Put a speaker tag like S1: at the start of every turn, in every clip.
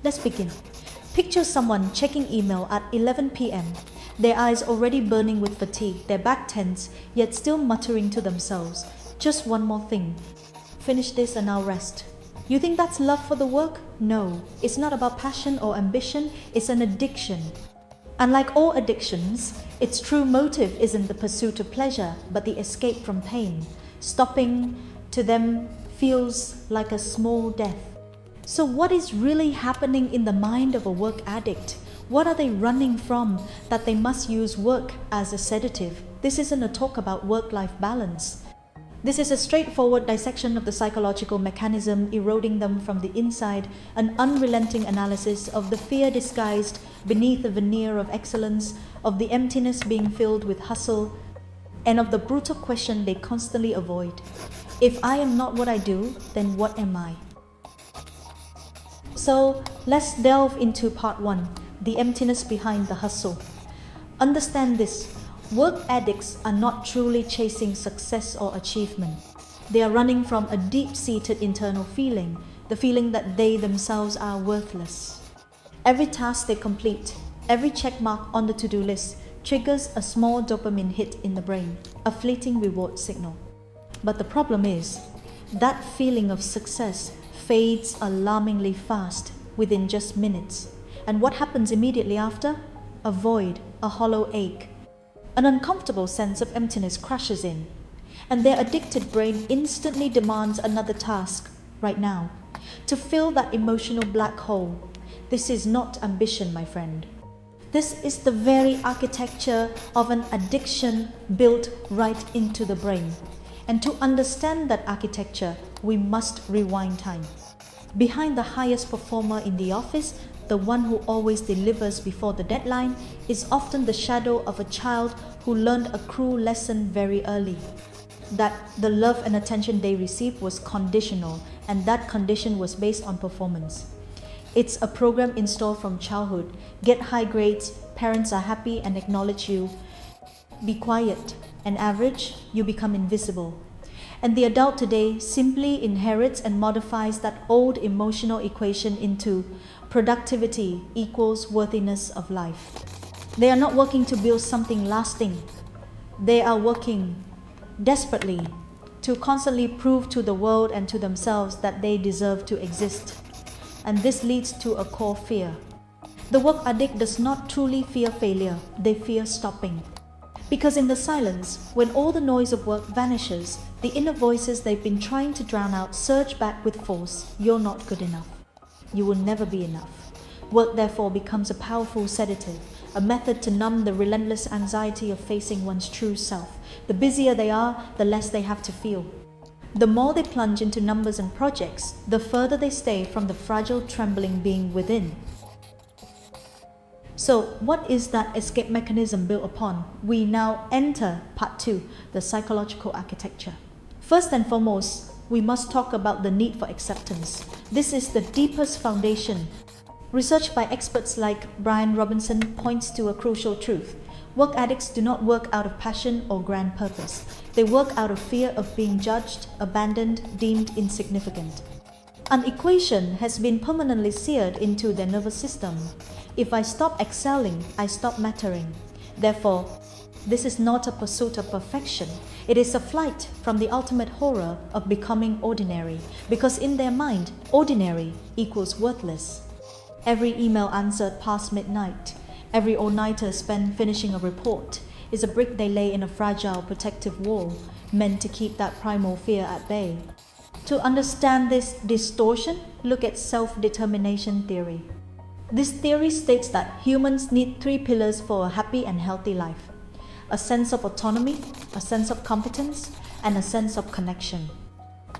S1: Let's begin. Picture someone checking email at 11 p.m., their eyes already burning with fatigue, their back tense, yet still muttering to themselves, "Just one more thing. Finish this and I'll rest." You think that's love for the work? No, it's not about passion or ambition, it's an addiction. Unlike all addictions, its true motive isn't the pursuit of pleasure, but the escape from pain. Stopping to them feels like a small death. So what is really happening in the mind of a work addict? What are they running from that they must use work as a sedative? This isn't a talk about work-life balance. This is a straightforward dissection of the psychological mechanism eroding them from the inside, an unrelenting analysis of the fear disguised beneath the veneer of excellence, of the emptiness being filled with hustle, and of the brutal question they constantly avoid. If I am not what I do, then what am I? So let's delve into part 1, the emptiness behind the hustle. Understand this. Work addicts are not truly chasing success or achievement. They are running from a deep-seated internal feeling, the feeling that they themselves are worthless. Every task they complete, every check mark on the to-do list, triggers a small dopamine hit in the brain, a fleeting reward signal. But the problem is, that feeling of success fades alarmingly fast within just minutes. And what happens immediately after? A void, a hollow ache. An uncomfortable sense of emptiness crashes in, and their addicted brain instantly demands another task, right now, to fill that emotional black hole. This is not ambition, my friend. This is the very architecture of an addiction built right into the brain. And to understand that architecture, we must rewind time. Behind the highest performer in the office, the one who always delivers before the deadline, is often the shadow of a child who learned a cruel lesson very early. That the love and attention they received was conditional, and that condition was based on performance. It's a program installed from childhood. Get high grades, parents are happy and acknowledge you. Be quiet, and average, you become invisible. And the adult today simply inherits and modifies that old emotional equation into productivity equals worthiness of life. They are not working to build something lasting. They are working desperately to constantly prove to the world and to themselves that they deserve to exist. And this leads to a core fear. The work addict does not truly fear failure, they fear stopping. Because in the silence, when all the noise of work vanishes, the inner voices they've been trying to drown out surge back with force. You're not good enough. You will never be enough. Work therefore becomes a powerful sedative, a method to numb the relentless anxiety of facing one's true self. The busier they are, the less they have to feel. The more they plunge into numbers and projects, the further they stay from the fragile trembling being within. So, what is that escape mechanism built upon? We now enter part 2, the psychological architecture. First and foremost, we must talk about the need for acceptance. This is the deepest foundation. Research by experts like Brian Robinson points to a crucial truth. Work addicts do not work out of passion or grand purpose. They work out of fear of being judged, abandoned, deemed insignificant. An equation has been permanently seared into their nervous system. If I stop excelling, I stop mattering. Therefore, this is not a pursuit of perfection. It is a flight from the ultimate horror of becoming ordinary, because in their mind, ordinary equals worthless. Every email answered past midnight, every all-nighter spent finishing a report, is a brick they lay in a fragile protective wall, meant to keep that primal fear at bay. To understand this distortion, look at self-determination theory. This theory states that humans need 3 pillars for a happy and healthy life: a sense of autonomy, a sense of competence, and a sense of connection.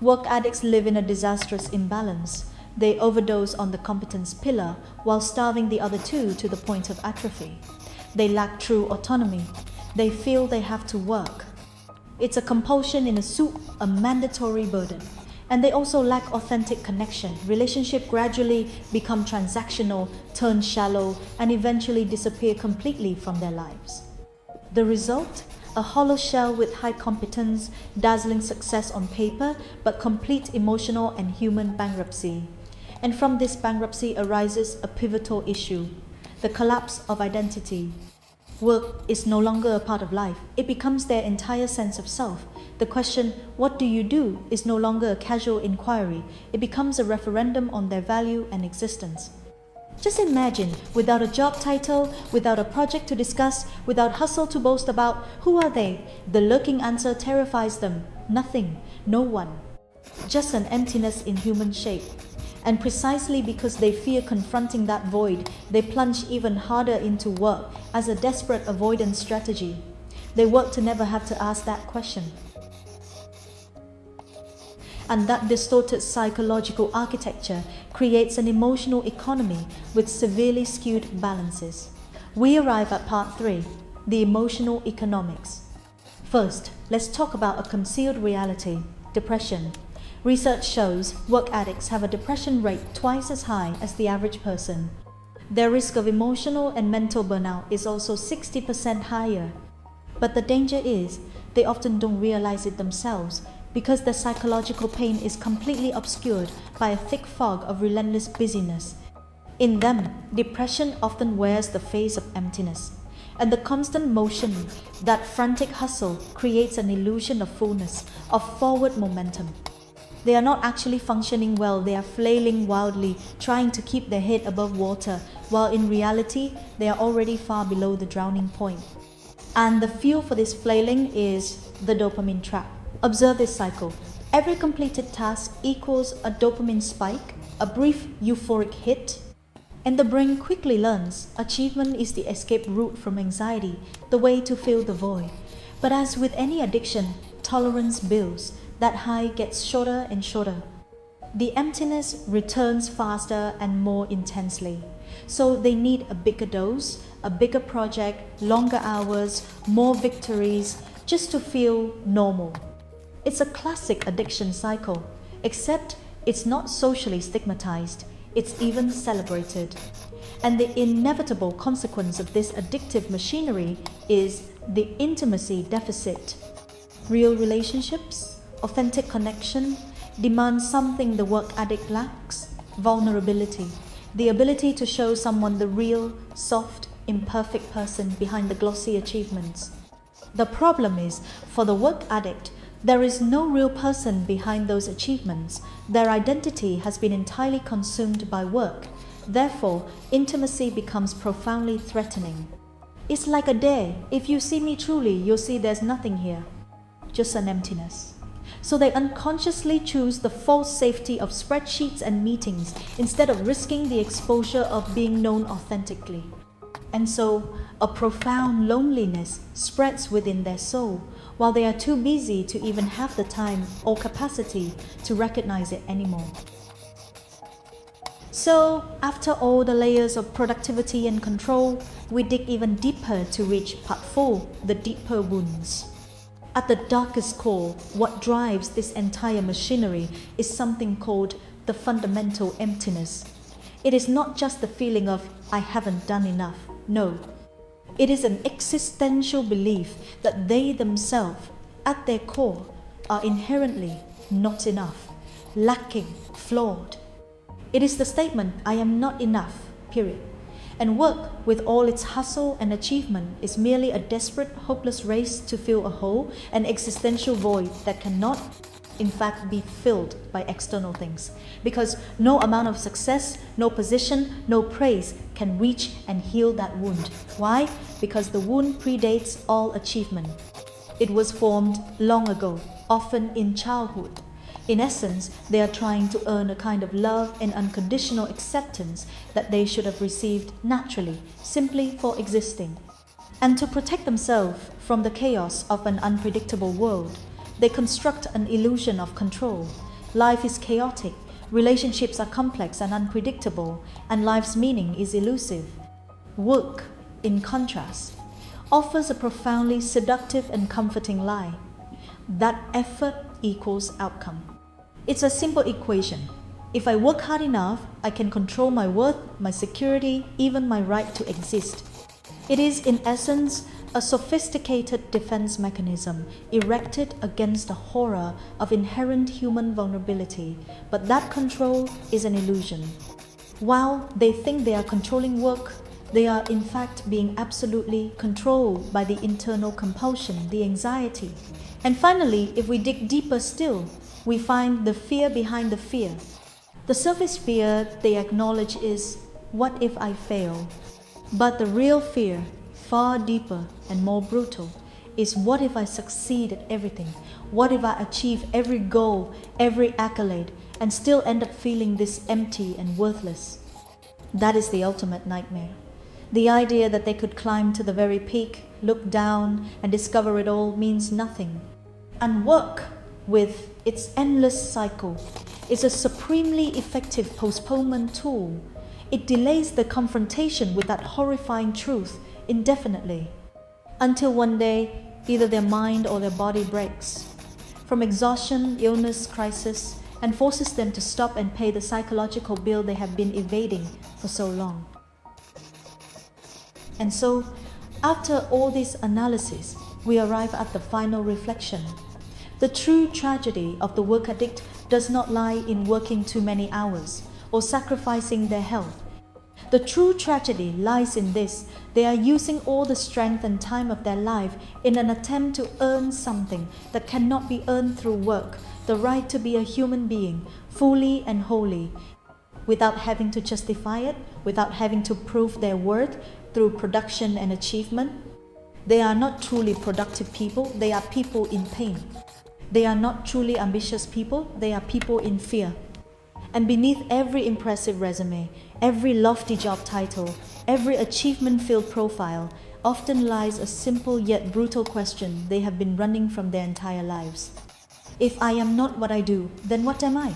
S1: Work addicts live in a disastrous imbalance. They overdose on the competence pillar while starving the other 2 to the point of atrophy. They lack true autonomy. They feel they have to work. It's a compulsion in a soup, a mandatory burden. And they also lack authentic connection. Relationships gradually become transactional, turn shallow, and eventually disappear completely from their lives. The result? A hollow shell with high competence, dazzling success on paper, but complete emotional and human bankruptcy. And from this bankruptcy arises a pivotal issue: the collapse of identity. Work is no longer a part of life. It becomes their entire sense of self. The question, "What do you do?" is no longer a casual inquiry. It becomes a referendum on their value and existence. Just imagine, without a job title, without a project to discuss, without hustle to boast about, who are they? The lurking answer terrifies them. Nothing, no one. Just an emptiness in human shape. And precisely because they fear confronting that void, they plunge even harder into work as a desperate avoidance strategy. They work to never have to ask that question. And that distorted psychological architecture creates an emotional economy with severely skewed balances. We arrive at part 3, the emotional economics. First, let's talk about a concealed reality: depression. Research shows work addicts have a depression rate twice as high as the average person. Their risk of emotional and mental burnout is also 60% higher. But the danger is, they often don't realize it themselves, because their psychological pain is completely obscured by a thick fog of relentless busyness. In them, depression often wears the face of emptiness, and the constant motion, that frantic hustle, creates an illusion of fullness, of forward momentum. They are not actually functioning well. They are flailing wildly, trying to keep their head above water, while in reality, they are already far below the drowning point. And the fuel for this flailing is the dopamine trap. Observe this cycle. Every completed task equals a dopamine spike, a brief euphoric hit, and the brain quickly learns achievement is the escape route from anxiety, the way to fill the void. But as with any addiction, tolerance builds. That high gets shorter and shorter. The emptiness returns faster and more intensely. So they need a bigger dose, a bigger project, longer hours, more victories, just to feel normal. It's a classic addiction cycle, except it's not socially stigmatized, it's even celebrated. And the inevitable consequence of this addictive machinery is the intimacy deficit. Real relationships, authentic connection, demand something the work addict lacks: vulnerability, the ability to show someone the real, soft, imperfect person behind the glossy achievements. The problem is, for the work addict, there is no real person behind those achievements. Their identity has been entirely consumed by work. Therefore, intimacy becomes profoundly threatening. It's like a dare. If you see me truly, you'll see there's nothing here, just an emptiness. So they unconsciously choose the false safety of spreadsheets and meetings instead of risking the exposure of being known authentically. And so, a profound loneliness spreads within their soul, while they are too busy to even have the time or capacity to recognize it anymore. So, after all the layers of productivity and control, we dig even deeper to reach part 4, the deeper wounds. At the darkest core, what drives this entire machinery is something called the fundamental emptiness. It is not just the feeling of, "I haven't done enough." No. It is an existential belief that they themselves, at their core, are inherently not enough, lacking, flawed. It is the statement, "I am not enough," period. And work, with all its hustle and achievement, is merely a desperate, hopeless race to fill a hole, an existential void that cannot, in fact, be filled by external things. Because no amount of success, no position, no praise can reach and heal that wound. Why? Because the wound predates all achievement. It was formed long ago, often in childhood. In essence, they are trying to earn a kind of love and unconditional acceptance that they should have received naturally, simply for existing. And to protect themselves from the chaos of an unpredictable world, they construct an illusion of control. Life is chaotic, relationships are complex and unpredictable, and life's meaning is elusive. Work, in contrast, offers a profoundly seductive and comforting lie. That effort equals outcome. It's a simple equation. If I work hard enough, I can control my worth, my security, even my right to exist. It is, in essence, a sophisticated defense mechanism erected against the horror of inherent human vulnerability, but that control is an illusion. While they think they are controlling work, they are in fact being absolutely controlled by the internal compulsion, the anxiety. And finally, if we dig deeper still, we find the fear behind the fear. The surface fear they acknowledge is, what if I fail? But the real fear, far deeper and more brutal, is what if I succeed at everything? What if I achieve every goal, every accolade, and still end up feeling this empty and worthless? That is the ultimate nightmare. The idea that they could climb to the very peak, look down, and discover it all means nothing. And work, with its endless cycle, is a supremely effective postponement tool. It delays the confrontation with that horrifying truth indefinitely, until one day either their mind or their body breaks from exhaustion, illness, crisis, and forces them to stop and pay the psychological bill they have been evading for so long. And so, after all this analysis, we arrive at the final reflection. The true tragedy of the work addict does not lie in working too many hours or sacrificing their health. The true tragedy lies in this: they are using all the strength and time of their life in an attempt to earn something that cannot be earned through work, the right to be a human being, fully and wholly, without having to justify it, without having to prove their worth through production and achievement. They are not truly productive people, they are people in pain. They are not truly ambitious people, they are people in fear. And beneath every impressive resume, every lofty job title, every achievement-filled profile, often lies a simple yet brutal question they have been running from their entire lives. If I am not what I do, then what am I?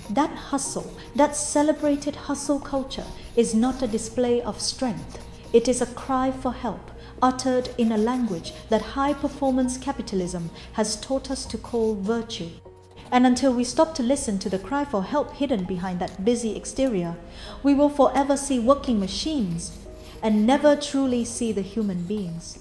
S1: That hustle, that celebrated hustle culture, is not a display of strength. It is a cry for help, uttered in a language that high-performance capitalism has taught us to call virtue. And until we stop to listen to the cry for help hidden behind that busy exterior, we will forever see working machines and never truly see the human beings.